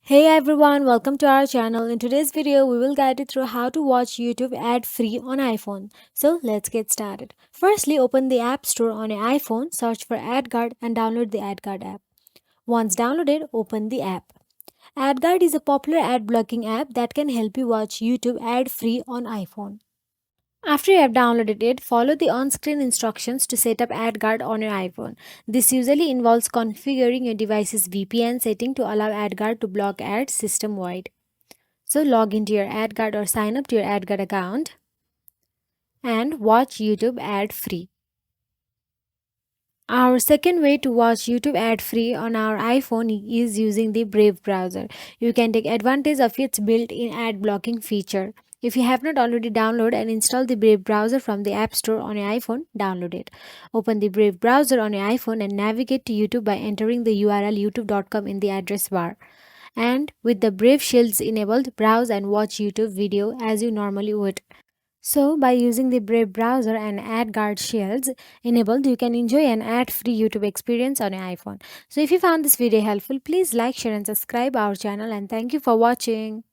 Hey everyone, welcome to our channel. In today's video, we will guide you through how to watch YouTube ad-free on iPhone. So let's get started. Firstly, open the App Store on your iPhone, search for AdGuard and download the AdGuard app. Once downloaded, open the app. AdGuard is a popular ad blocking app that can help you watch YouTube ad-free on iPhone. After you have downloaded it, follow the on-screen instructions to set up AdGuard on your iPhone. This usually involves configuring your device's VPN setting to allow AdGuard to block ads system-wide. So log into your AdGuard or sign up to your AdGuard account and watch YouTube ad-free. Our second way to watch YouTube ad-free on our iPhone is using the Brave browser. You can take advantage of its built-in ad blocking feature. If you have not already downloaded and installed the Brave browser from the App Store on your iPhone, download it. Open the Brave browser on your iPhone and navigate to YouTube by entering the URL youtube.com in the address bar. And with the Brave Shields enabled, browse and watch YouTube video as you normally would. So, by using the Brave browser and AdGuard Shields enabled, you can enjoy an ad-free YouTube experience on your iPhone. So, if you found this video helpful, please like, share, and subscribe our channel. And thank you for watching.